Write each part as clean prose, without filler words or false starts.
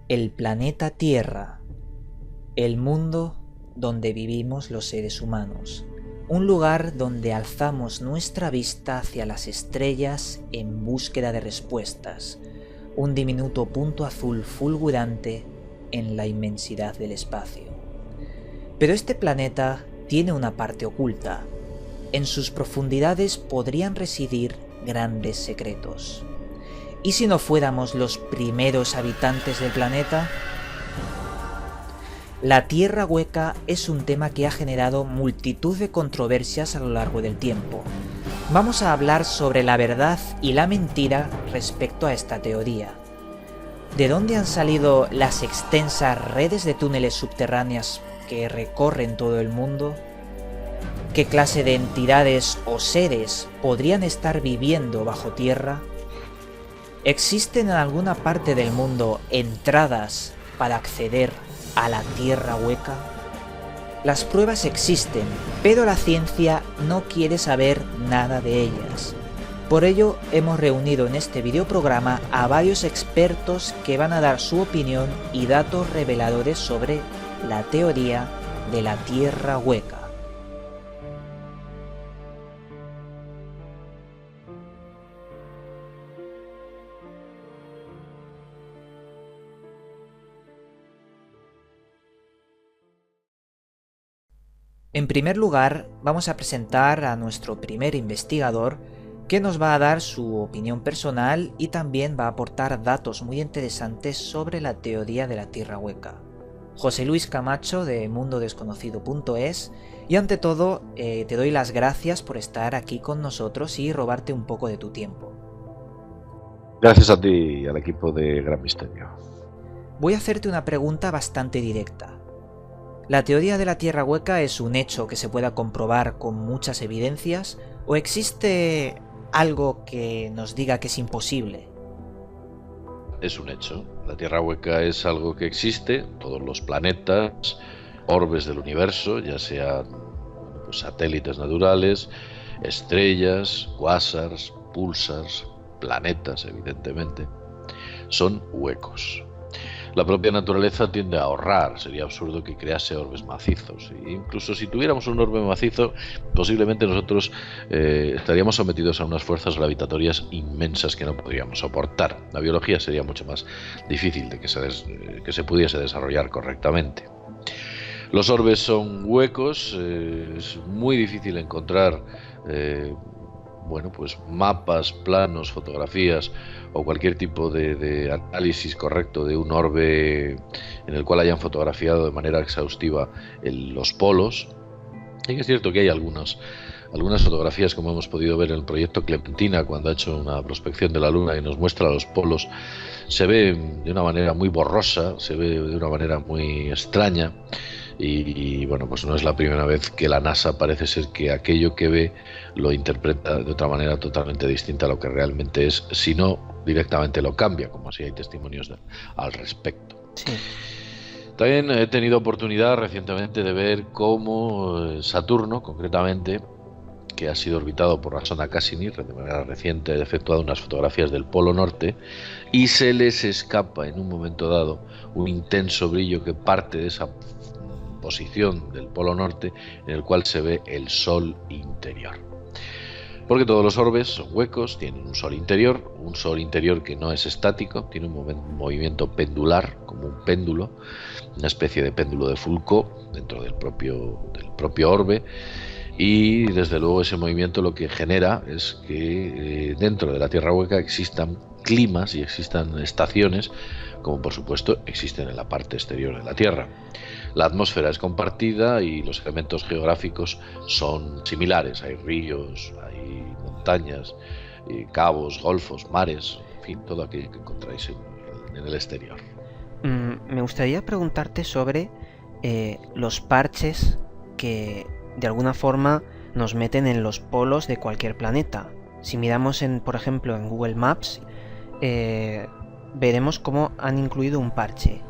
El planeta Tierra, el mundo donde vivimos los seres humanos, un lugar donde alzamos nuestra vista hacia las estrellas en búsqueda de respuestas, un diminuto punto azul fulgurante en la inmensidad del espacio. Pero este planeta tiene una parte oculta. En sus profundidades podrían residir grandes secretos. ¿Y si no fuéramos los primeros habitantes del planeta? La Tierra hueca es un tema que ha generado multitud de controversias a lo largo del tiempo. Vamos a hablar sobre la verdad y la mentira respecto a esta teoría. ¿De dónde han salido las extensas redes de túneles subterráneas que recorren todo el mundo? ¿Qué clase de entidades o seres podrían estar viviendo bajo tierra? ¿Existen en alguna parte del mundo entradas para acceder a la Tierra hueca? Las pruebas existen, pero la ciencia no quiere saber nada de ellas. Por ello, hemos reunido en este videoprograma a varios expertos que van a dar su opinión y datos reveladores sobre la teoría de la Tierra hueca. En primer lugar, vamos a presentar a nuestro primer investigador, que nos va a dar su opinión personal y también va a aportar datos muy interesantes sobre la teoría de la Tierra hueca. José Luis Camacho de mundodesconocido.es, y ante todo te doy las gracias por estar aquí con nosotros y robarte un poco de tu tiempo. Gracias a ti y al equipo de Gran Misterio. Voy a hacerte una pregunta bastante directa. ¿La teoría de la Tierra hueca es un hecho que se pueda comprobar con muchas evidencias o existe algo que nos diga que es imposible? Es un hecho. La Tierra hueca es algo que existe. Todos los planetas, orbes del universo, ya sean pues, satélites naturales, estrellas, quasars, pulsars, planetas, evidentemente, son huecos. La propia naturaleza tiende a ahorrar, sería absurdo que crease orbes macizos. E incluso si tuviéramos un orbe macizo, posiblemente nosotros estaríamos sometidos a unas fuerzas gravitatorias inmensas que no podríamos soportar. La biología sería mucho más difícil de que se pudiese desarrollar correctamente. Los orbes son huecos, es muy difícil encontrar pues mapas, planos, fotografías o cualquier tipo de análisis correcto de un orbe en el cual hayan fotografiado de manera exhaustiva los polos. Y es cierto que hay algunas fotografías, como hemos podido ver en el proyecto Clementina, cuando ha hecho una prospección de la Luna y nos muestra los polos. Se ve de una manera muy borrosa, se ve de una manera muy extraña. Y bueno, pues no es la primera vez que la NASA parece ser que aquello que ve lo interpreta de otra manera totalmente distinta a lo que realmente es, si no directamente lo cambia, como si hay testimonios al respecto. Sí. También he tenido oportunidad recientemente de ver cómo Saturno, concretamente, que ha sido orbitado por la sonda Cassini, de manera reciente ha efectuado unas fotografías del Polo Norte y se les escapa en un momento dado un intenso brillo que parte de esa posición del Polo Norte, en el cual se ve el Sol interior. Porque todos los orbes son huecos, tienen un Sol interior que no es estático, tiene un movimiento pendular, como un péndulo, una especie de péndulo de Foucault dentro del propio orbe. Y desde luego ese movimiento lo que genera es que dentro de la Tierra hueca existan climas y existan estaciones, como por supuesto existen en la parte exterior de la Tierra. La atmósfera es compartida y los elementos geográficos son similares. Hay ríos, hay montañas, cabos, golfos, mares, en fin, todo aquello que encontráis en el exterior. Me gustaría preguntarte sobre los parches que de alguna forma nos meten en los polos de cualquier planeta. Si miramos por ejemplo en Google Maps, veremos cómo han incluido un parche.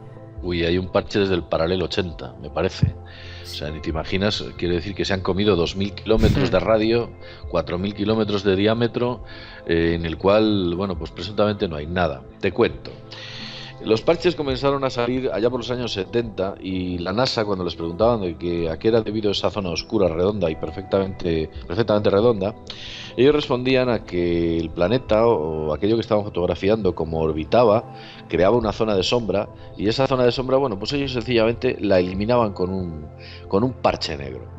Hay un parche desde el paralelo 80, me parece. O sea, ni te imaginas, quiere decir que se han comido 2.000 kilómetros de radio, 4.000 kilómetros de diámetro, en el cual, bueno, pues presuntamente no hay nada. Te cuento. Los parches comenzaron a salir allá por los años 70 y la NASA, cuando les preguntaban a qué era debido esa zona oscura, redonda y perfectamente redonda, ellos respondían a que el planeta o aquello que estaban fotografiando, como orbitaba, creaba una zona de sombra, y esa zona de sombra, bueno, pues ellos sencillamente la eliminaban con un parche negro.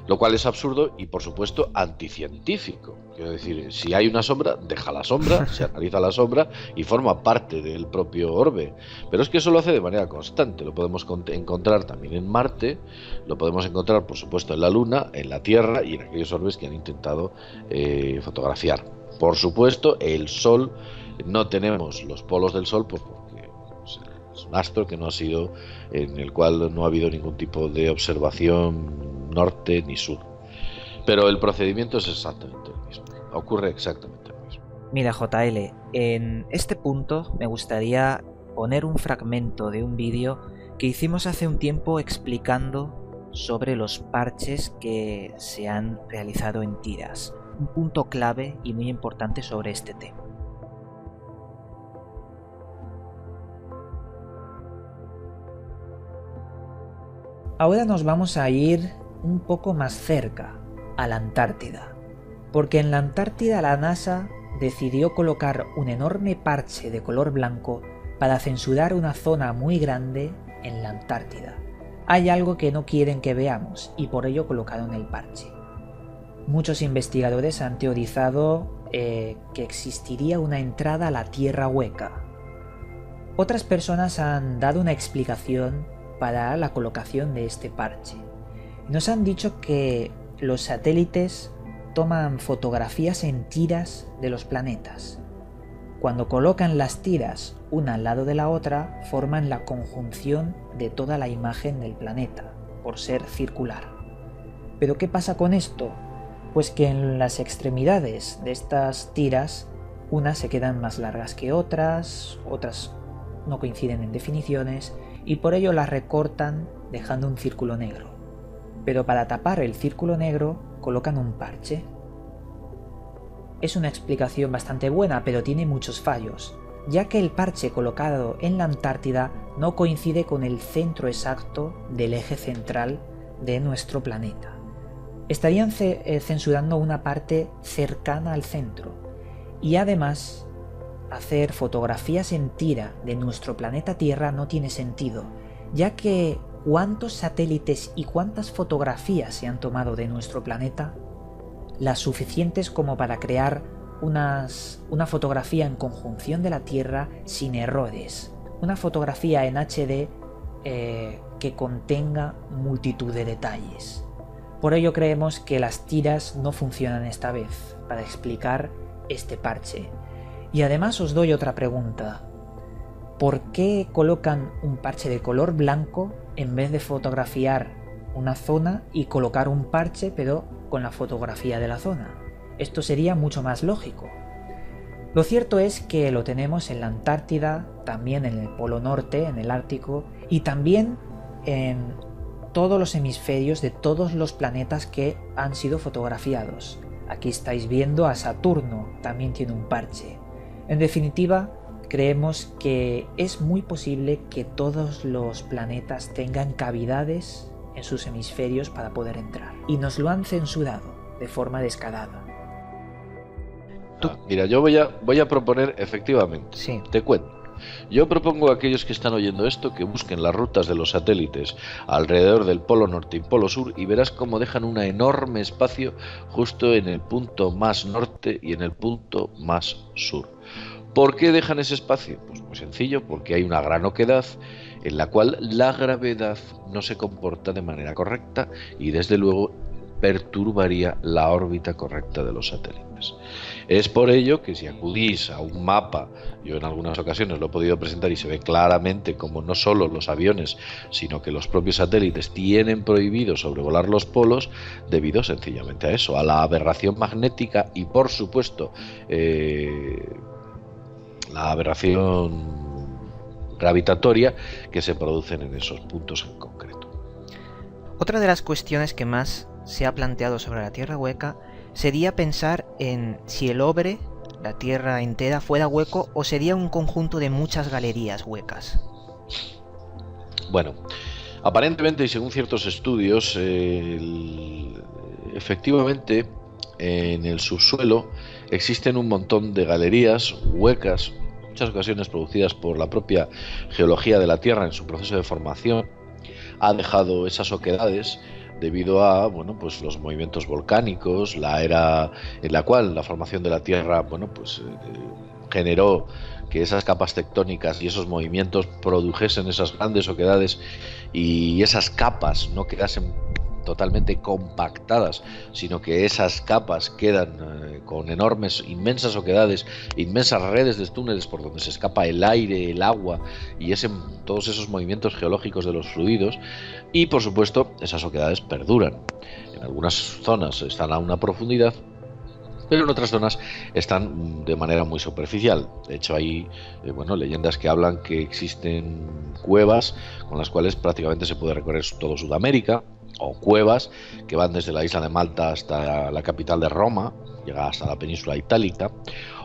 Lo cual es absurdo y, por supuesto, anticientífico. Quiero decir, si hay una sombra, deja la sombra, se analiza la sombra y forma parte del propio orbe. Pero es que eso lo hace de manera constante. Lo podemos encontrar también en Marte, lo podemos encontrar, por supuesto, en la Luna, en la Tierra y en aquellos orbes que han intentado fotografiar. Por supuesto, el Sol, no tenemos los polos del Sol, pues porque es un astro que no ha sido, en el cual no ha habido ningún tipo de observación norte ni sur, pero el procedimiento es exactamente el mismo, ocurre exactamente lo mismo. Mira, JL, en este punto me gustaría poner un fragmento de un vídeo que hicimos hace un tiempo explicando sobre los parches que se han realizado en tiras, un punto clave y muy importante sobre este tema. Ahora nos vamos a ir un poco más cerca, a la Antártida, porque en la Antártida la NASA decidió colocar un enorme parche de color blanco para censurar una zona muy grande en la Antártida. Hay algo que no quieren que veamos y por ello colocaron el parche. Muchos investigadores han teorizado que existiría una entrada a la Tierra hueca. Otras personas han dado una explicación para la colocación de este parche. Nos han dicho que los satélites toman fotografías en tiras de los planetas. Cuando colocan las tiras una al lado de la otra, forman la conjunción de toda la imagen del planeta, por ser circular. ¿Pero qué pasa con esto? Pues que en las extremidades de estas tiras, unas se quedan más largas que otras no coinciden en definiciones, y por ello las recortan dejando un círculo negro. Pero para tapar el círculo negro colocan un parche. Es una explicación bastante buena, pero tiene muchos fallos, ya que el parche colocado en la Antártida no coincide con el centro exacto del eje central de nuestro planeta. Estarían censurando una parte cercana al centro, y además hacer fotografías en tira de nuestro planeta Tierra no tiene sentido, ya que ¿cuántos satélites y cuántas fotografías se han tomado de nuestro planeta? Las suficientes como para crear una fotografía en conjunción de la Tierra sin errores. Una fotografía en HD que contenga multitud de detalles. Por ello creemos que las tiras no funcionan esta vez para explicar este parche. Y además os doy otra pregunta. ¿Por qué colocan un parche de color blanco en vez de fotografiar una zona y colocar un parche pero con la fotografía de la zona? Esto sería mucho más lógico. Lo cierto es que lo tenemos en la Antártida, también en el Polo Norte, en el Ártico y también en todos los hemisferios de todos los planetas que han sido fotografiados. Aquí estáis viendo a Saturno, también tiene un parche. En definitiva, creemos que es muy posible que todos los planetas tengan cavidades en sus hemisferios para poder entrar. Y nos lo han censurado de forma descarada. Mira, yo voy a proponer, efectivamente, Sí. te cuento. Yo propongo a aquellos que están oyendo esto que busquen las rutas de los satélites alrededor del Polo Norte y Polo Sur y verás cómo dejan un enorme espacio justo en el punto más norte y en el punto más sur. ¿Por qué dejan ese espacio? Pues muy sencillo, porque hay una gran oquedad en la cual la gravedad no se comporta de manera correcta y desde luego perturbaría la órbita correcta de los satélites. Es por ello que si acudís a un mapa, yo en algunas ocasiones lo he podido presentar y se ve claramente como no solo los aviones, sino que los propios satélites tienen prohibido sobrevolar los polos debido sencillamente a eso, a la aberración magnética y por supuesto la aberración gravitatoria que se producen en esos puntos en concreto. Otra de las cuestiones que más se ha planteado sobre la Tierra hueca sería pensar en si el orbe la Tierra entera fuera hueco o sería un conjunto de muchas galerías huecas? Bueno, aparentemente y según ciertos estudios, efectivamente en el subsuelo existen un montón de galerías huecas, en muchas ocasiones producidas por la propia geología de la Tierra en su proceso de formación. Ha dejado esas oquedades debido a pues los movimientos volcánicos, la era en la cual la formación de la Tierra generó que esas capas tectónicas y esos movimientos produjesen esas grandes oquedades y esas capas no quedasen totalmente compactadas, sino que esas capas quedan con enormes, inmensas oquedades, inmensas redes de túneles por donde se escapa el aire, el agua y todos esos movimientos geológicos de los fluidos. Y por supuesto esas oquedades perduran. En algunas zonas están a una profundidad, pero en otras zonas están de manera muy superficial. De hecho hay leyendas que hablan que existen cuevas con las cuales prácticamente se puede recorrer todo Sudamérica, o cuevas que van desde la isla de Malta hasta la capital de Roma, llega hasta la península itálica,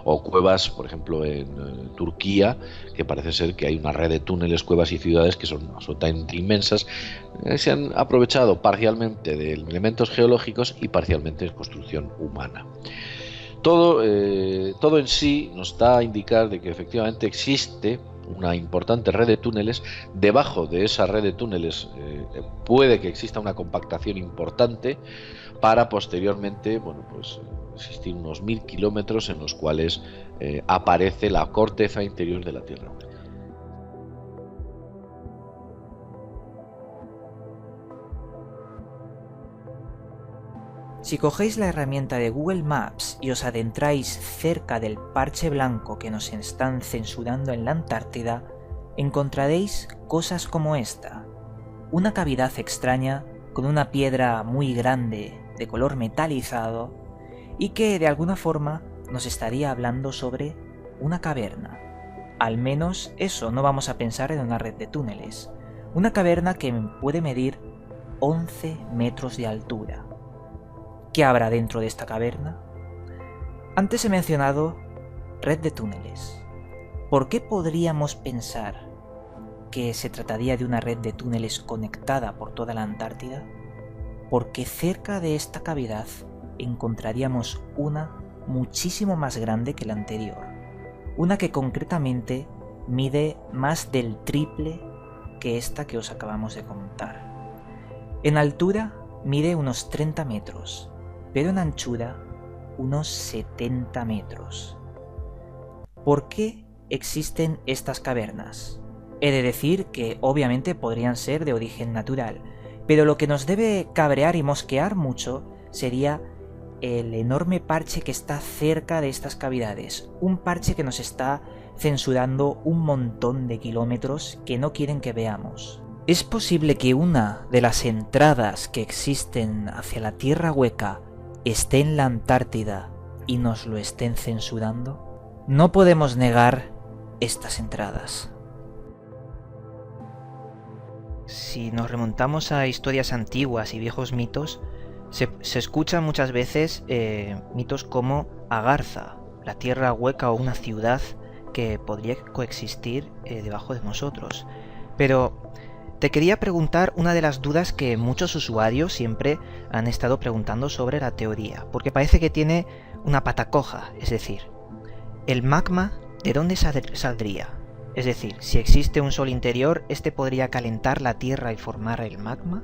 o cuevas, por ejemplo, en Turquía, que parece ser que hay una red de túneles, cuevas y ciudades que son absolutamente inmensas, se han aprovechado parcialmente de elementos geológicos y parcialmente de construcción humana. Todo en sí nos da a indicar de que efectivamente existe una importante red de túneles. Debajo de esa red de túneles puede que exista una compactación importante para posteriormente existir unos 1000 kilómetros en los cuales aparece la corteza interior de la Tierra. Si cogéis la herramienta de Google Maps y os adentráis cerca del parche blanco que nos están censurando en la Antártida, encontraréis cosas como esta: una cavidad extraña con una piedra muy grande de color metalizado y que de alguna forma nos estaría hablando sobre una caverna. Al menos eso, no vamos a pensar en una red de túneles. Una caverna que puede medir 11 metros de altura. ¿Qué habrá dentro de esta caverna? Antes he mencionado red de túneles. ¿Por qué podríamos pensar que se trataría de una red de túneles conectada por toda la Antártida? Porque cerca de esta cavidad encontraríamos una muchísimo más grande que la anterior. Una que concretamente mide más del triple que esta que os acabamos de contar. En altura mide unos 30 metros, pero en anchura unos 70 metros. ¿Por qué existen estas cavernas? He de decir que obviamente podrían ser de origen natural, pero lo que nos debe cabrear y mosquear mucho sería el enorme parche que está cerca de estas cavidades, un parche que nos está censurando un montón de kilómetros que no quieren que veamos. ¿Es posible que una de las entradas que existen hacia la Tierra hueca esté en la Antártida y nos lo estén censurando? No podemos negar estas entradas. Si nos remontamos a historias antiguas y viejos mitos, se escuchan muchas veces mitos como Agartha, la Tierra hueca o una ciudad que podría coexistir debajo de nosotros. Pero te quería preguntar una de las dudas que muchos usuarios siempre han estado preguntando sobre la teoría, porque parece que tiene una pata coja, es decir, ¿el magma de dónde saldría? Es decir, si existe un sol interior, ¿este podría calentar la Tierra y formar el magma?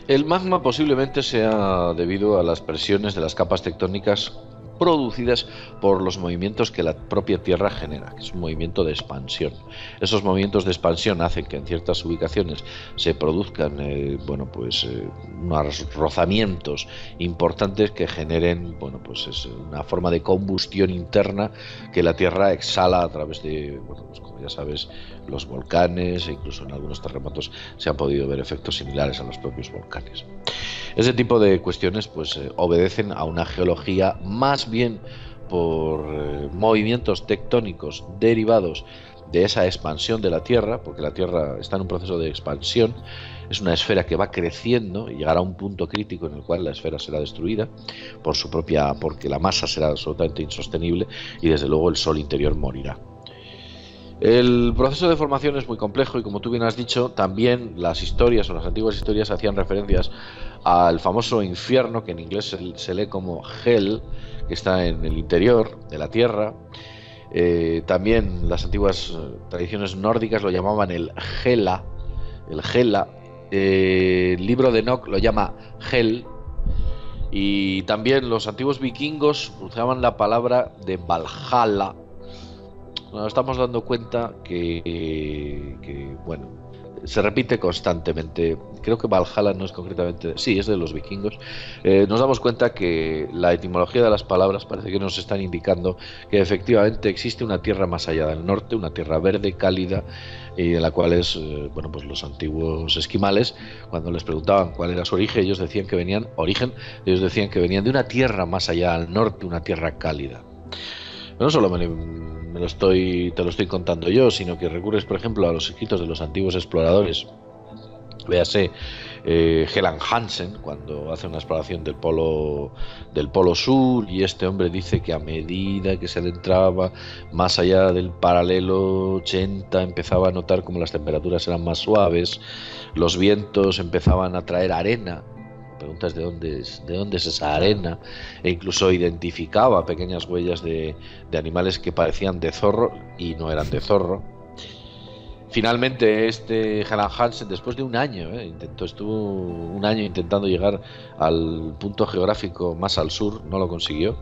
El magma posiblemente sea debido a las presiones de las capas tectónicas producidas por los movimientos que la propia Tierra genera, que es un movimiento de expansión. Esos movimientos de expansión hacen que en ciertas ubicaciones se produzcan unos rozamientos importantes que generen es una forma de combustión interna que la Tierra exhala a través de, como ya sabes, los volcanes, e incluso en algunos terremotos se han podido ver efectos similares a los propios volcanes. Ese tipo de cuestiones obedecen a una geología más bien por movimientos tectónicos derivados de esa expansión de la Tierra, porque la Tierra está en un proceso de expansión, es una esfera que va creciendo y llegará a un punto crítico en el cual la esfera será destruida por su propia, porque la masa será absolutamente insostenible y desde luego el Sol interior morirá. El proceso de formación es muy complejo y, como tú bien has dicho, también las historias o las antiguas historias hacían referencias al famoso infierno, que en inglés se lee como Hell, que está en el interior de la Tierra. También las antiguas tradiciones nórdicas lo llamaban el Hela. El libro de Enoch lo llama Hel. Y también los antiguos vikingos usaban la palabra de Valhalla. Nos estamos dando cuenta que bueno, se repite constantemente. Creo que Valhalla no es concretamente, sí, es de los vikingos. Nos damos cuenta que la etimología de las palabras parece que nos están indicando que efectivamente existe una tierra más allá del norte, una tierra verde, cálida, y en la cual es, bueno, pues los antiguos esquimales, cuando les preguntaban cuál era su origen, ellos decían que venían de una tierra más allá al norte, una tierra cálida. No solo te lo estoy contando yo, sino que recurres, por ejemplo, a los escritos de los antiguos exploradores. Véase Helland Hansen, cuando hace una exploración del polo sur, y este hombre dice que a medida que se adentraba más allá del paralelo 80 empezaba a notar como las temperaturas eran más suaves, los vientos empezaban a traer arena. Preguntas de dónde es esa arena, e incluso identificaba pequeñas huellas de animales que parecían de zorro y no eran de zorro. Finalmente Helland Hansen, después de un año, estuvo un año intentando llegar al punto geográfico más al sur, no lo consiguió.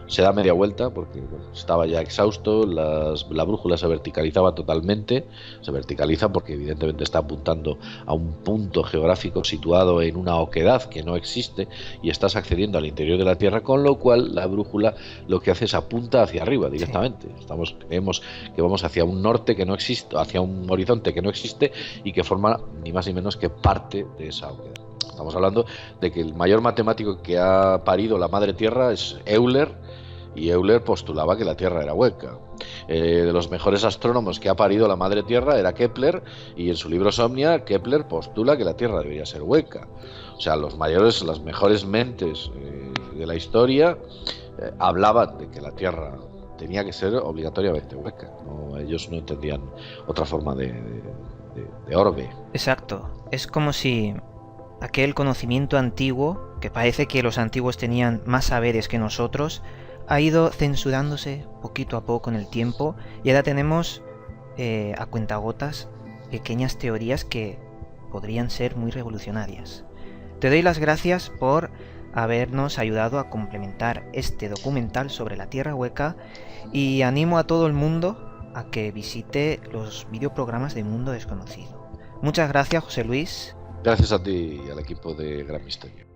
Se da media vuelta porque estaba ya exhausto, la brújula se verticalizaba totalmente, se verticaliza porque evidentemente está apuntando a un punto geográfico situado en una oquedad que no existe y estás accediendo al interior de la Tierra, con lo cual la brújula lo que hace es apunta hacia arriba directamente. Sí. Creemos que vamos hacia un norte que no existe, hacia un horizonte que no existe y que forma ni más ni menos que parte de esa oquedad. Estamos hablando de que el mayor matemático que ha parido la madre Tierra es Euler, y Euler postulaba que la Tierra era hueca. De los mejores astrónomos que ha parido la madre Tierra era Kepler, y en su libro Somnia Kepler postula que la Tierra debería ser hueca. O sea, las mejores mentes de la historia hablaban de que la Tierra tenía que ser obligatoriamente hueca. Ellos no entendían otra forma de orbe. Exacto. Es como si aquel conocimiento antiguo, que parece que los antiguos tenían más saberes que nosotros, ha ido censurándose poquito a poco en el tiempo, y ahora tenemos a cuentagotas pequeñas teorías que podrían ser muy revolucionarias. Te doy las gracias por habernos ayudado a complementar este documental sobre la Tierra hueca, y animo a todo el mundo a que visite los videoprogramas de Mundo Desconocido. Muchas gracias, José Luis. Gracias a ti y al equipo de Gran Misterio.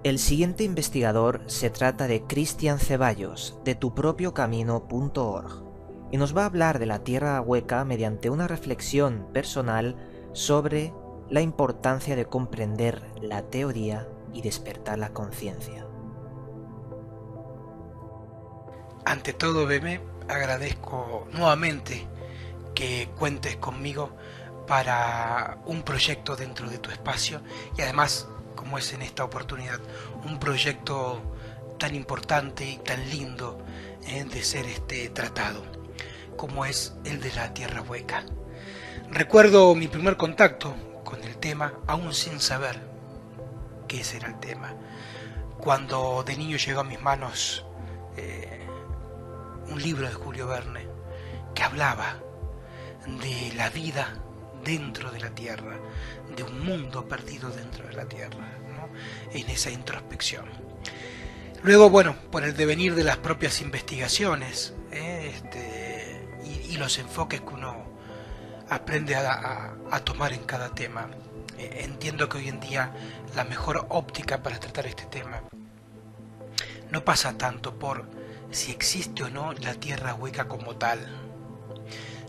El siguiente investigador se trata de Cristian Ceballos, de tupropiocamino.org, y nos va a hablar de la Tierra hueca mediante una reflexión personal sobre la importancia de comprender la teoría y despertar la conciencia. Ante todo, Bebe, agradezco nuevamente que cuentes conmigo para un proyecto dentro de tu espacio, y además, como es en esta oportunidad, un proyecto tan importante y tan lindo de ser tratado, como es el de la Tierra hueca. Recuerdo mi primer contacto con el tema, aún sin saber qué era el tema, cuando de niño llegó a mis manos un libro de Julio Verne que hablaba de la vida dentro de la Tierra, de un mundo perdido dentro de la Tierra, ¿no? En esa introspección. Luego, bueno, por el devenir de las propias investigaciones y los enfoques que uno aprende a tomar en cada tema, entiendo que hoy en día la mejor óptica para tratar este tema no pasa tanto por si existe o no la Tierra hueca como tal,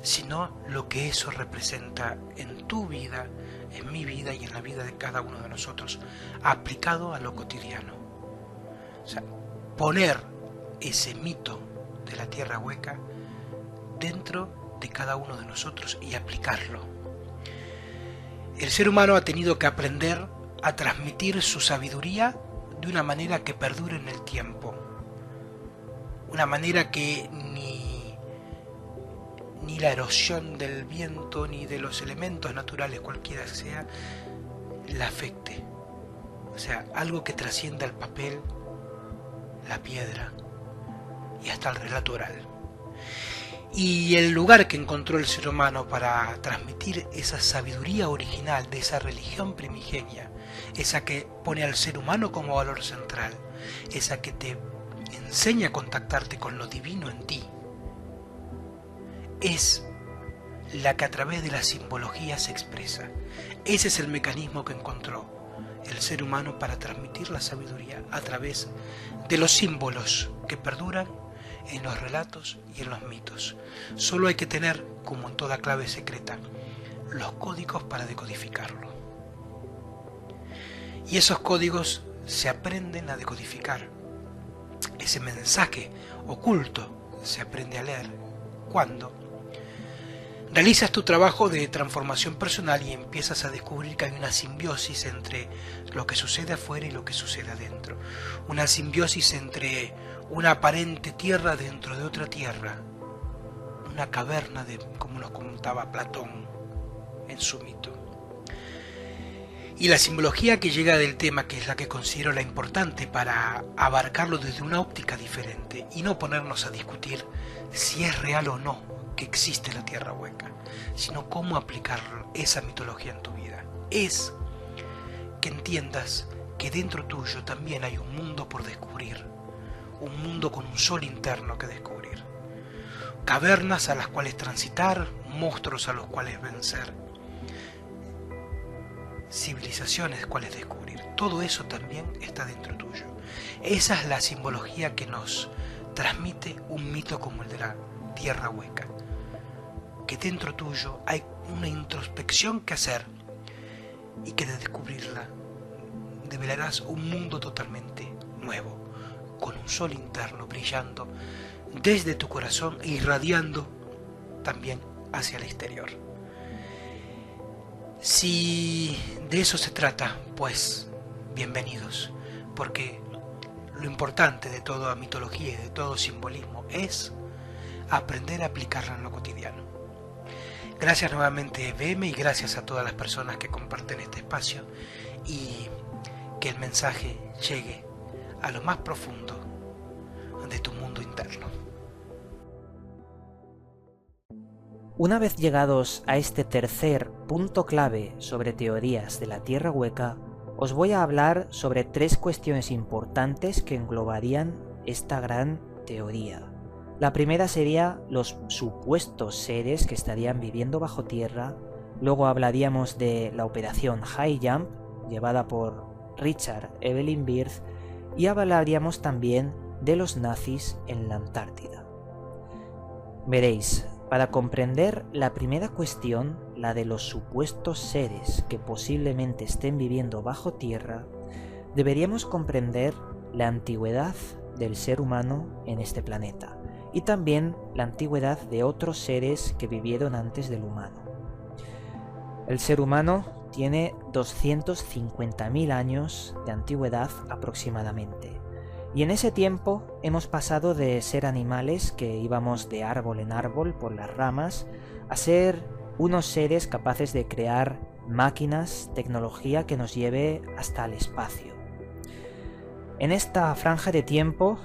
sino lo que eso representa en tu vida, en mi vida y en la vida de cada uno de nosotros, aplicado a lo cotidiano. O sea, poner ese mito de la tierra hueca dentro de cada uno de nosotros y aplicarlo. El ser humano ha tenido que aprender a transmitir su sabiduría de una manera que perdure en el tiempo, una manera que ni la erosión del viento ni de los elementos naturales cualquiera sea la afecte. O sea, algo que trascienda el papel, la piedra y hasta el relato oral. Y el lugar que encontró el ser humano para transmitir esa sabiduría original de esa religión primigenia, esa que pone al ser humano como valor central, esa que te enseña a contactarte con lo divino en ti, es la que a través de la simbología se expresa. Ese es el mecanismo que encontró el ser humano para transmitir la sabiduría a través de los símbolos que perduran en los relatos y en los mitos. Solo hay que tener, como en toda clave secreta, los códigos para decodificarlo. Y esos códigos se aprenden a decodificar. Ese mensaje oculto se aprende a leer cuando realizas tu trabajo de transformación personal y empiezas a descubrir que hay una simbiosis entre lo que sucede afuera y lo que sucede adentro. Una simbiosis entre una aparente tierra dentro de otra tierra. Una caverna, como nos contaba Platón en su mito. Y la simbología que llega del tema, que es la que considero la importante para abarcarlo desde una óptica diferente y no ponernos a discutir si es real o no que existe la tierra hueca, sino cómo aplicar esa mitología en tu vida. Es que entiendas que dentro tuyo también hay un mundo por descubrir, un mundo con un sol interno que descubrir, cavernas a las cuales transitar, monstruos a los cuales vencer, civilizaciones cuales descubrir. Todo eso también está dentro tuyo. Esa es la simbología que nos transmite un mito como el de la tierra hueca, que dentro tuyo hay una introspección que hacer y que de descubrirla develarás un mundo totalmente nuevo, con un sol interno brillando desde tu corazón e irradiando también hacia el exterior. Si de eso se trata, pues bienvenidos, porque lo importante de toda mitología y de todo simbolismo es aprender a aplicarla en lo cotidiano. Gracias nuevamente, BM, y gracias a todas las personas que comparten este espacio, y que el mensaje llegue a lo más profundo de tu mundo interno. Una vez llegados a este tercer punto clave sobre teorías de la tierra hueca, os voy a hablar sobre 3 cuestiones importantes que englobarían esta gran teoría. La primera sería los supuestos seres que estarían viviendo bajo tierra. Luego hablaríamos de la operación High Jump, llevada por Richard Evelyn Byrd, y hablaríamos también de los nazis en la Antártida. Veréis, para comprender la primera cuestión, la de los supuestos seres que posiblemente estén viviendo bajo tierra, deberíamos comprender la antigüedad del ser humano en este planeta, y también la antigüedad de otros seres que vivieron antes del humano. El ser humano tiene 250.000 años de antigüedad aproximadamente, y en ese tiempo hemos pasado de ser animales que íbamos de árbol en árbol por las ramas a ser unos seres capaces de crear máquinas, tecnología que nos lleve hasta el espacio. En esta franja de tiempo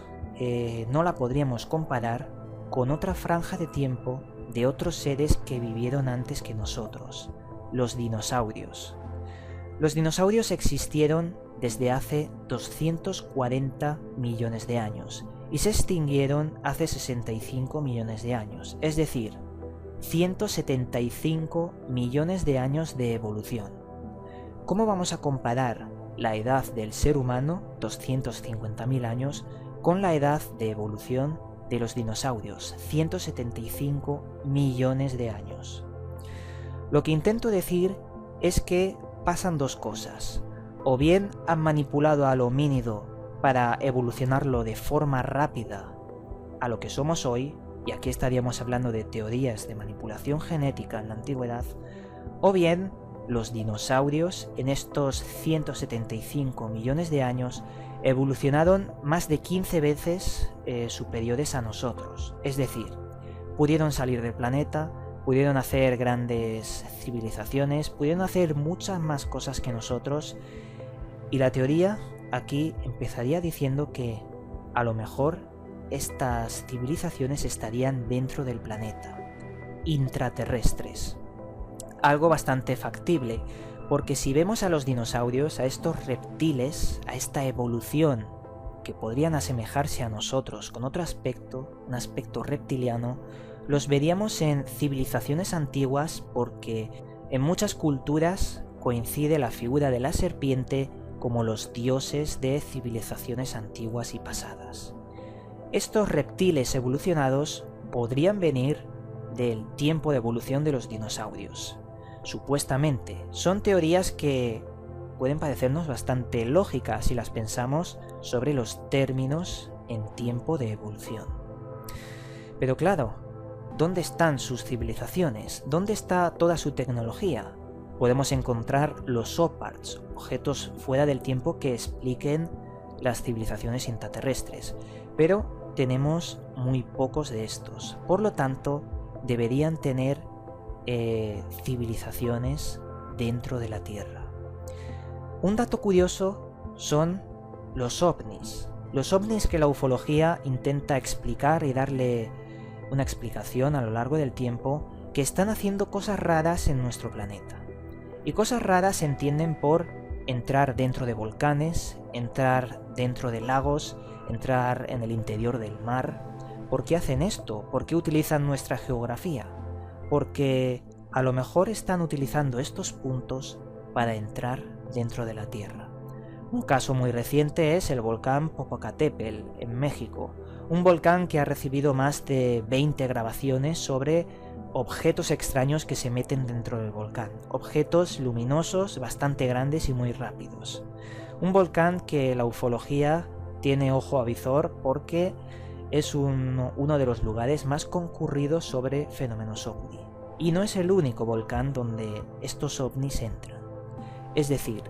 no la podríamos comparar con otra franja de tiempo de otros seres que vivieron antes que nosotros, los dinosaurios. Los dinosaurios existieron desde hace 240 millones de años y se extinguieron hace 65 millones de años, es decir, 175 millones de años de evolución. ¿Cómo vamos a comparar la edad del ser humano, 250.000 años, con la edad de evolución de los dinosaurios, 175 millones de años? Lo que intento decir es que pasan dos cosas. O bien han manipulado al homínido para evolucionarlo de forma rápida a lo que somos hoy, y aquí estaríamos hablando de teorías de manipulación genética en la antigüedad, o bien los dinosaurios en estos 175 millones de años evolucionaron más de 15 veces superiores a nosotros. Es decir, pudieron salir del planeta, pudieron hacer grandes civilizaciones, pudieron hacer muchas más cosas que nosotros, y la teoría aquí empezaría diciendo que a lo mejor estas civilizaciones estarían dentro del planeta, intraterrestres. Algo bastante factible, porque si vemos a los dinosaurios, a estos reptiles, a esta evolución que podrían asemejarse a nosotros con otro aspecto, un aspecto reptiliano, los veríamos en civilizaciones antiguas porque en muchas culturas coincide la figura de la serpiente como los dioses de civilizaciones antiguas y pasadas. Estos reptiles evolucionados podrían venir del tiempo de evolución de los dinosaurios. Supuestamente, son teorías que pueden parecernos bastante lógicas si las pensamos sobre los términos en tiempo de evolución. Pero claro, ¿dónde están sus civilizaciones? ¿Dónde está toda su tecnología? Podemos encontrar los OPARTs, objetos fuera del tiempo que expliquen las civilizaciones intraterrestres, pero tenemos muy pocos de estos. Por lo tanto, deberían tener civilizaciones dentro de la Tierra. Un dato curioso son los ovnis. Los ovnis que la ufología intenta explicar y darle una explicación a lo largo del tiempo, que están haciendo cosas raras en nuestro planeta. Y cosas raras se entienden por entrar dentro de volcanes, entrar dentro de lagos, entrar en el interior del mar. ¿Por qué hacen esto? ¿Por qué utilizan nuestra geografía? Porque a lo mejor están utilizando estos puntos para entrar dentro de la Tierra. Un caso muy reciente es el volcán Popocatépetl en México, un volcán que ha recibido más de 20 grabaciones sobre objetos extraños que se meten dentro del volcán, objetos luminosos bastante grandes y muy rápidos. Un volcán que la ufología tiene ojo a visor porque es uno de los lugares más concurridos sobre fenómenos ovni. Y no es el único volcán donde estos ovnis entran. Es decir,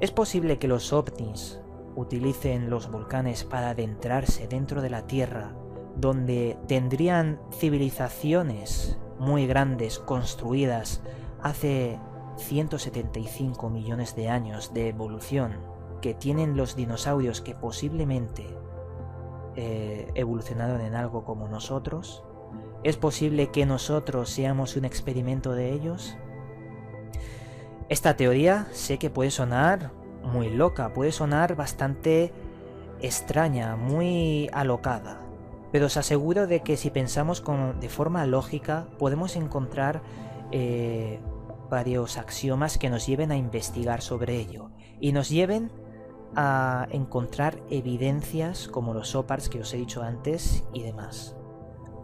es posible que los ovnis utilicen los volcanes para adentrarse dentro de la Tierra, donde tendrían civilizaciones muy grandes construidas hace 175 millones de años de evolución, que tienen los dinosaurios que posiblemente evolucionaron en algo como nosotros. ¿Es posible que nosotros seamos un experimento de ellos? Esta teoría sé que puede sonar muy loca, puede sonar bastante extraña, muy alocada, pero os aseguro de que si pensamos de forma lógica podemos encontrar varios axiomas que nos lleven a investigar sobre ello y nos lleven a encontrar evidencias como los OPARTs que os he dicho antes y demás.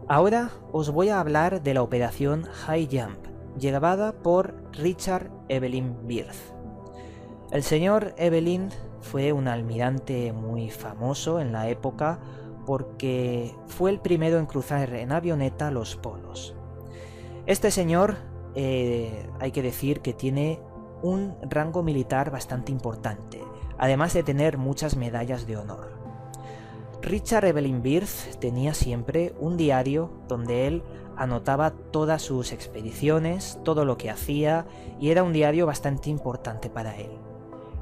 Ahora os voy a hablar de la operación High Jump, llevada por Richard Evelyn Byrd. El señor Evelyn fue un almirante muy famoso en la época porque fue el primero en cruzar en avioneta los polos. Este señor, hay que decir que tiene un rango militar bastante importante, además de tener muchas medallas de honor. Richard Evelyn Byrd tenía siempre un diario donde él anotaba todas sus expediciones, todo lo que hacía, y era un diario bastante importante para él.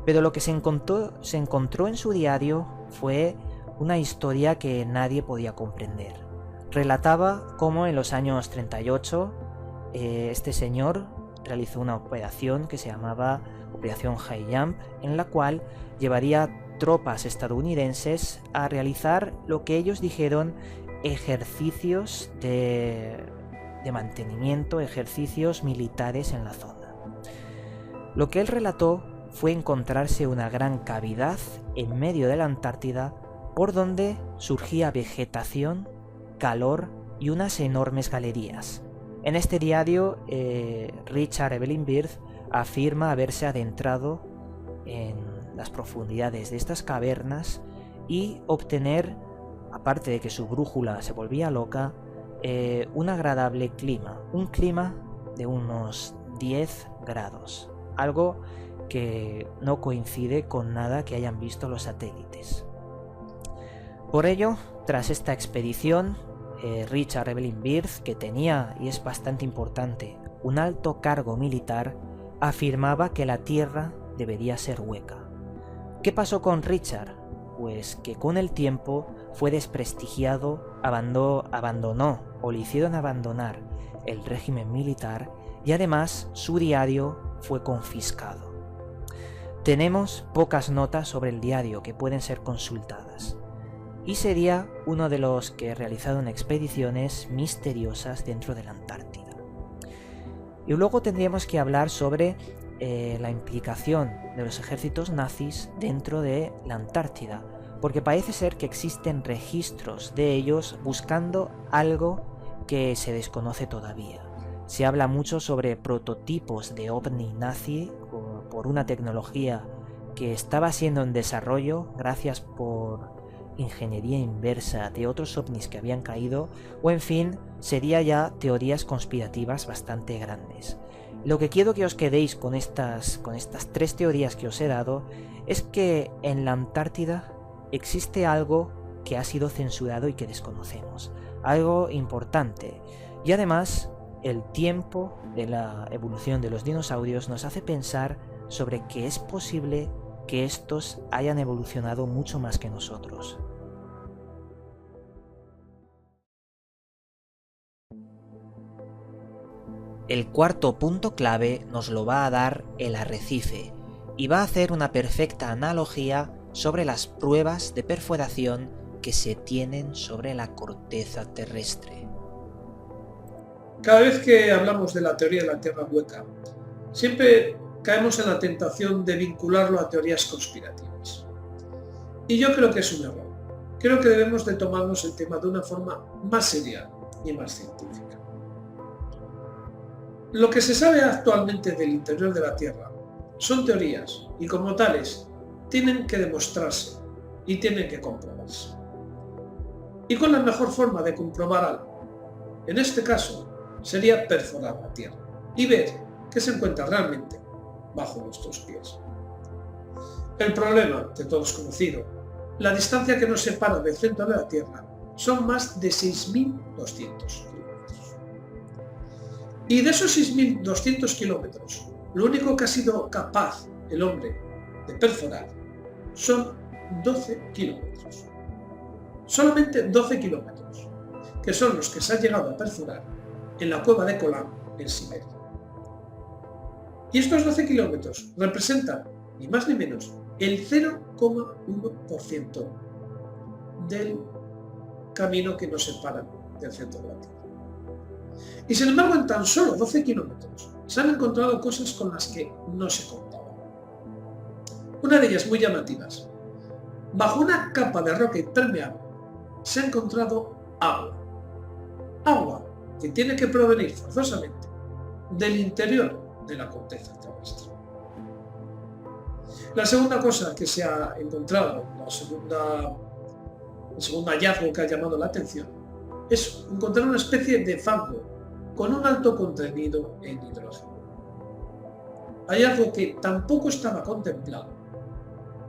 Pero lo que se encontró en su diario fue una historia que nadie podía comprender. Relataba cómo en los años 38 este señor realizó una operación que se llamaba Operación High Jump, en la cual llevaría tropas estadounidenses a realizar lo que ellos dijeron ejercicios de mantenimiento, ejercicios militares en la zona. Lo que él relató fue encontrarse una gran cavidad en medio de la Antártida por donde surgía vegetación, calor y unas enormes galerías. En este diario, Richard Evelyn Byrd afirma haberse adentrado en las profundidades de estas cavernas y obtener aparte de que su brújula se volvía loca, un agradable clima, un clima de unos 10 grados, algo que no coincide con nada que hayan visto los satélites. Por ello, tras esta expedición, Richard Evelyn Byrd, que tenía, y es bastante importante, un alto cargo militar, afirmaba que la Tierra debería ser hueca. ¿Qué pasó con Richard? Pues que con el tiempo fue desprestigiado, abandonó o le hicieron abandonar el régimen militar y además su diario fue confiscado. Tenemos pocas notas sobre el diario que pueden ser consultadas y sería uno de los que realizaron expediciones misteriosas dentro de la Antártida. Y luego tendríamos que hablar sobre la implicación de los ejércitos nazis dentro de la Antártida, porque parece ser que existen registros de ellos buscando algo que se desconoce todavía. Se habla mucho sobre prototipos de ovni nazi por una tecnología que estaba siendo en desarrollo gracias por ingeniería inversa de otros ovnis que habían caído, o en fin, sería ya teorías conspirativas bastante grandes. Lo que quiero que os quedéis con estas 3 teorías que os he dado es que en la Antártida existe algo que ha sido censurado y que desconocemos, algo importante, y además el tiempo de la evolución de los dinosaurios nos hace pensar sobre que es posible que estos hayan evolucionado mucho más que nosotros. El cuarto punto clave nos lo va a dar el arrecife y va a hacer una perfecta analogía sobre las pruebas de perforación que se tienen sobre la corteza terrestre. Cada vez que hablamos de la teoría de la Tierra hueca, siempre caemos en la tentación de vincularlo a teorías conspirativas. Y yo creo que es un error. Creo que debemos de tomarnos el tema de una forma más seria y más científica. Lo que se sabe actualmente del interior de la Tierra son teorías y como tales tienen que demostrarse y tienen que comprobarse. ¿Y cuál es la mejor forma de comprobar algo? En este caso sería perforar la Tierra y ver qué se encuentra realmente bajo nuestros pies. El problema, de todos conocido, la distancia que nos separa del centro de la Tierra son más de 6.200 kilómetros. Y de esos 6.200 kilómetros, lo único que ha sido capaz el hombre de perforar son 12 kilómetros. Solamente 12 kilómetros, que son los que se ha llegado a perforar en la cueva de Kolan, en Siberia. Y estos 12 kilómetros representan, ni más ni menos, el 0,1% del camino que nos separa del centro de la Tierra. Y sin embargo, en tan solo 12 kilómetros se han encontrado cosas con las que no se contaban. Una de ellas muy llamativas. Bajo una capa de roca impermeable se ha encontrado agua. Agua que tiene que provenir forzosamente del interior de la corteza terrestre. La segunda cosa que se ha encontrado, el segundo hallazgo que ha llamado la atención, es encontrar una especie de fango con un alto contenido en hidrógeno. Hallazgo que tampoco estaba contemplado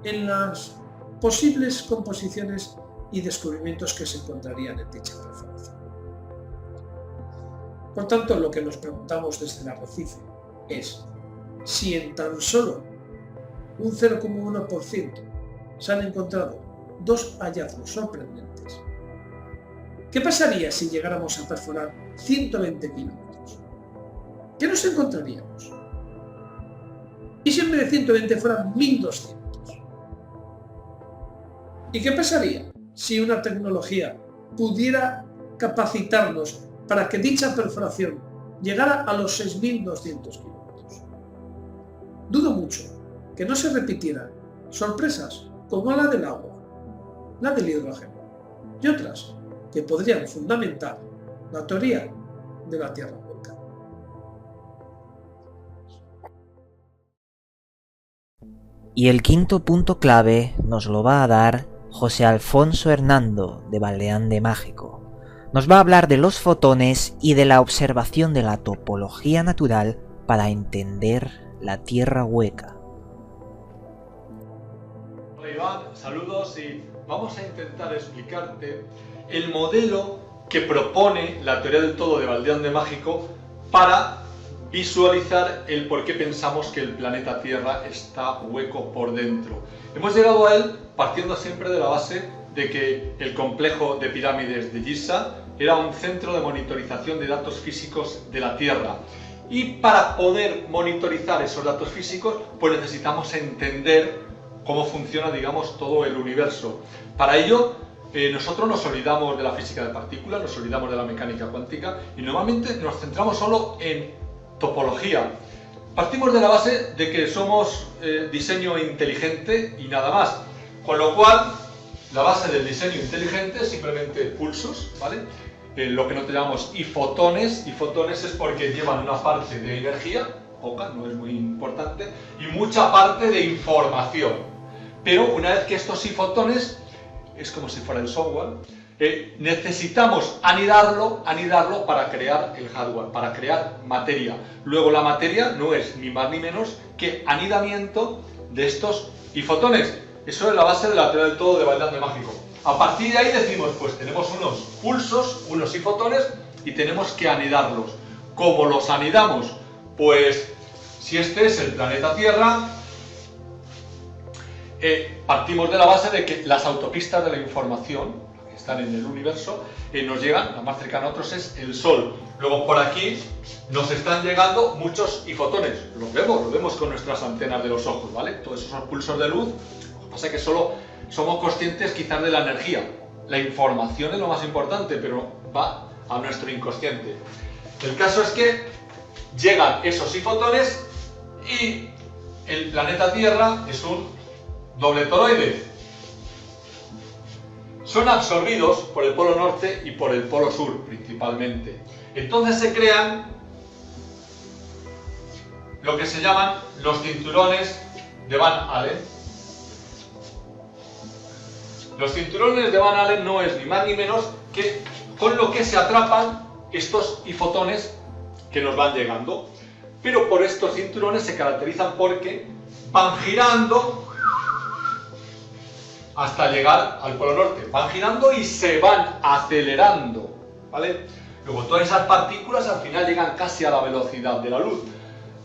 en las posibles composiciones y descubrimientos que se encontrarían en dicha perforación. Por tanto, lo que nos preguntamos desde el arrecife es si en tan solo un 0,1% se han encontrado 2 hallazgos sorprendentes. ¿Qué pasaría si llegáramos a perforar 120 kilómetros? ¿Qué nos encontraríamos? ¿Y si en vez de 120 fueran 1200? ¿Y qué pasaría si una tecnología pudiera capacitarnos para que dicha perforación llegara a los 6.200 kilómetros? Dudo mucho que no se repitieran sorpresas como la del agua, la del hidrógeno y otras que podrían fundamentar la teoría de la Tierra hueca. Y el quinto punto clave nos lo va a dar José Alfonso Hernando de Valdeán de Mágico, nos va a hablar de los fotones y de la observación de la topología natural para entender la Tierra hueca. Hola Iván, saludos y vamos a intentar explicarte el modelo que propone la teoría del todo de Valdeán de Mágico para visualizar el por qué pensamos que el planeta Tierra está hueco por dentro. Hemos llegado a él partiendo siempre de la base de que el complejo de pirámides de Giza era un centro de monitorización de datos físicos de la Tierra. Y para poder monitorizar esos datos físicos, pues necesitamos entender cómo funciona, digamos, todo el universo. Para ello, nosotros nos olvidamos de la física de partículas, nos olvidamos de la mecánica cuántica y normalmente nos centramos solo en topología. Partimos de la base de que somos diseño inteligente y nada más, con lo cual la base del diseño inteligente es simplemente pulsos, ¿vale? Lo que nosotros llamamos ifotones. Ifotones es porque llevan una parte de energía, poca, no es muy importante, y mucha parte de información. Pero una vez que estos ifotones, es como si fuera el software, necesitamos anidarlo para crear el hardware, para crear materia. Luego la materia no es ni más ni menos que anidamiento de estos ifotones. Eso es la base de la teoría del todo de Valdeán de Mágico. A partir de ahí decimos, pues tenemos unos pulsos, unos ifotones y tenemos que anidarlos. ¿Cómo los anidamos? Pues si este es el planeta Tierra, partimos de la base de que las autopistas de la información que están en el universo nos llegan, la más cercana a otros es el Sol. Luego por aquí nos están llegando muchos ifotones, lo vemos con nuestras antenas de los ojos, ¿vale? Todos esos pulsos de luz. Lo que pasa es que solo somos conscientes quizás de la energía. La información es lo más importante, pero va a nuestro inconsciente. El caso es que llegan esos ifotones y el planeta Tierra es un doble toroide. Son absorbidos por el polo norte y por el polo sur principalmente. Entonces se crean lo que se llaman los cinturones de Van Allen. Los cinturones de Van Allen no es ni más ni menos que con lo que se atrapan estos ifotones que nos van llegando. Pero por estos cinturones se caracterizan porque van girando hasta llegar al polo norte. Van girando y se van acelerando, ¿vale? Luego todas esas partículas al final llegan casi a la velocidad de la luz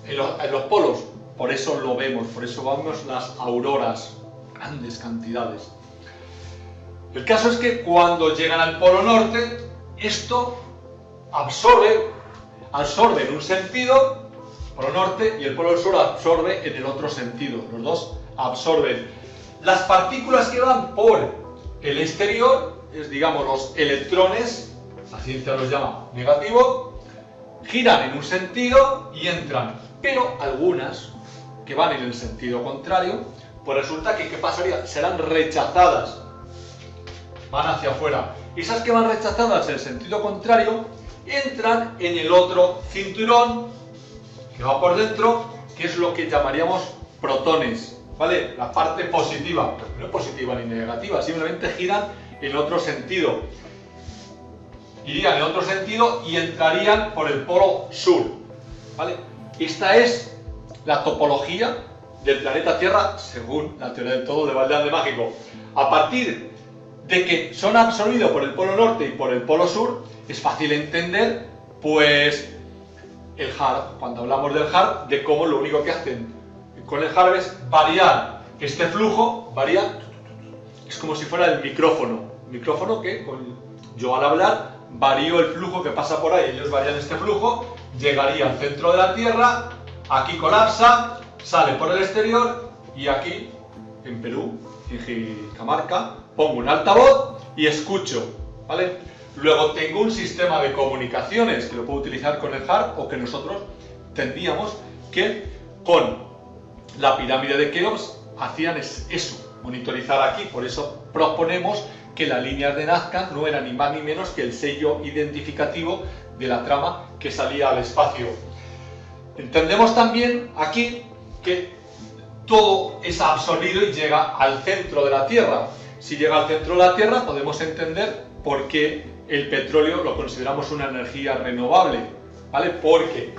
en los polos. Por eso lo vemos, por eso vemos las auroras, grandes cantidades. El caso es que cuando llegan al polo norte, esto absorbe en un sentido, polo norte, y el polo sur absorbe en el otro sentido. Los dos absorben. Las partículas que van por el exterior, es digamos los electrones, la ciencia los llama negativo, giran en un sentido y entran. Pero algunas que van en el sentido contrario, pues resulta que ¿qué pasaría? Serán rechazadas. Van hacia afuera. Esas que van rechazadas en el sentido contrario entran en el otro cinturón que va por dentro, que es lo que llamaríamos protones, ¿vale? La parte positiva, no es positiva ni negativa, simplemente giran en otro sentido. Irían en otro sentido y entrarían por el polo sur, ¿vale? Esta es la topología del planeta Tierra según la teoría del todo de Valdeán de Mágico. A partir de que son absorbidos por el polo norte y por el polo sur, es fácil entender, pues, el HARP. Cuando hablamos del HARP, de cómo lo único que hacen con el HARP es variar este flujo, es como si fuera el micrófono que yo al hablar varío el flujo que pasa por ahí, ellos varían este flujo, llegaría al centro de la Tierra, aquí colapsa, sale por el exterior y aquí, en Perú, en Cajamarca, pongo un altavoz y escucho, ¿vale? Luego tengo un sistema de comunicaciones que lo puedo utilizar con el HARP o que nosotros tendríamos que con la pirámide de Keops hacían eso, monitorizar aquí. Por eso proponemos que las líneas de Nazca no eran ni más ni menos que el sello identificativo de la trama que salía al espacio. Entendemos también aquí que todo es absorbido y llega al centro de la Tierra. si llega al centro de la Tierra, podemos entender por qué el petróleo lo consideramos una energía renovable, ¿vale? Porque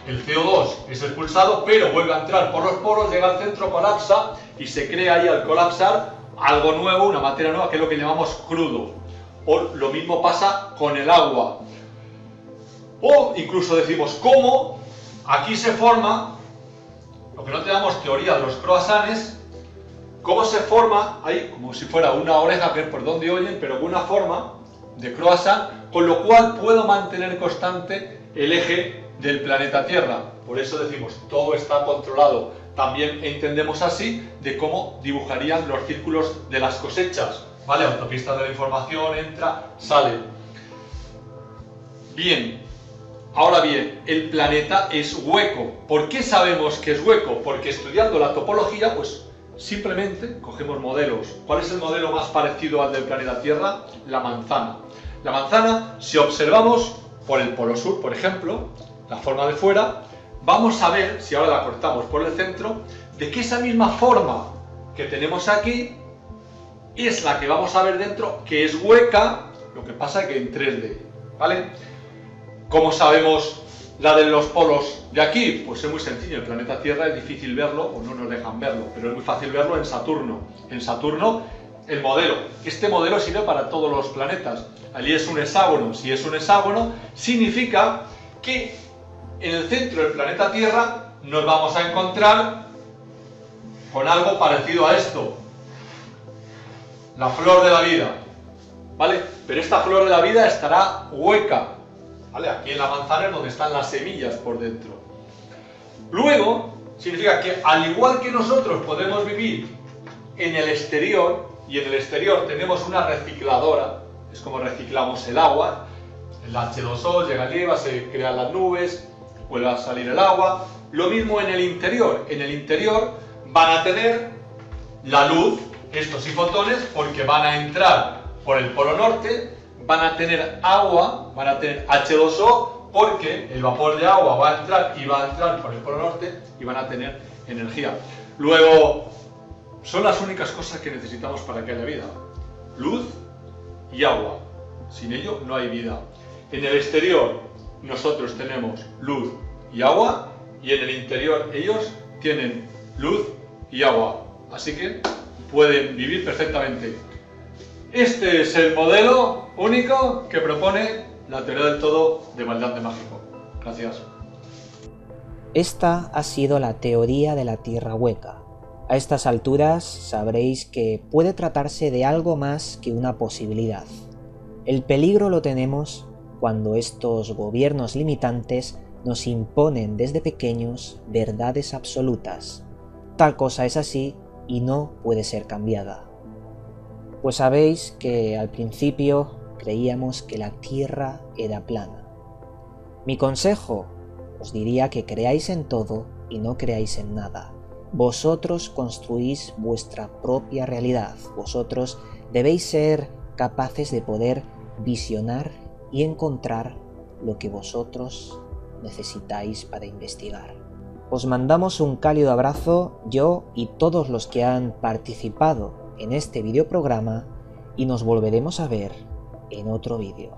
el CO2 es expulsado, pero vuelve a entrar por los poros, llega al centro, colapsa y se crea ahí al colapsar algo nuevo, una materia nueva, que es lo que llamamos crudo. O lo mismo pasa con el agua. O incluso decimos cómo aquí se forma, lo que no tenemos teoría de los croissants, cómo se forma ahí, como si fuera una oreja, que es por donde oyen, pero con una forma de croissant, con lo cual puedo mantener constante el eje del planeta Tierra. Por eso decimos, todo está controlado. También entendemos así de cómo dibujarían los círculos de las cosechas, ¿vale? Autopistas de la información, entra, sale. Bien, ahora bien, el planeta es hueco. ¿Por qué sabemos que es hueco? Porque estudiando la topología, pues simplemente cogemos modelos. ¿Cuál es el modelo más parecido al del planeta Tierra? La manzana. La manzana, si observamos por el polo sur, por ejemplo, la forma de fuera, vamos a ver, si ahora la cortamos por el centro, de que esa misma forma que tenemos aquí es la que vamos a ver dentro, que es hueca, lo que pasa es que en 3D, ¿vale? ¿Cómo sabemos la de los polos de aquí? Pues es muy sencillo, el planeta Tierra es difícil verlo, o no nos dejan verlo, pero es muy fácil verlo en Saturno. En Saturno, el modelo, este modelo sirve para todos los planetas. Allí es un hexágono. Si es un hexágono, significa que en el centro del planeta Tierra nos vamos a encontrar con algo parecido a esto. La flor de la vida, ¿vale? Pero esta flor de la vida estará hueca, ¿vale? Aquí en la manzana es donde están las semillas por dentro. Luego, significa que al igual que nosotros podemos vivir en el exterior, y en el exterior tenemos una recicladora, es como reciclamos el agua, el H2O llega al IVA, se crean las nubes, vuelve a salir el agua. Lo mismo en el interior van a tener la luz, estos y fotones, porque van a entrar por el polo norte, van a tener agua, van a tener H2O, porque el vapor de agua va a entrar y va a entrar por el polo norte y van a tener energía. Luego, son las únicas cosas que necesitamos para que haya vida: luz y agua. Sin ello no hay vida. En el exterior nosotros tenemos luz y agua, y en el interior ellos tienen luz y agua. Así que pueden vivir perfectamente. Este es el modelo único que propone la teoría del todo de Valdán de Mágico. Gracias. Esta ha sido la teoría de la Tierra hueca. A estas alturas sabréis que puede tratarse de algo más que una posibilidad. El peligro lo tenemos cuando estos gobiernos limitantes nos imponen desde pequeños verdades absolutas. Tal cosa es así y no puede ser cambiada. Pues sabéis que al principio creíamos que la Tierra era plana. Mi consejo os diría que creáis en todo y no creáis en nada. Vosotros construís vuestra propia realidad. Vosotros debéis ser capaces de poder visionar y encontrar lo que vosotros necesitáis para investigar. Os mandamos un cálido abrazo, yo y todos los que han participado en este videoprograma, y nos volveremos a ver en otro vídeo.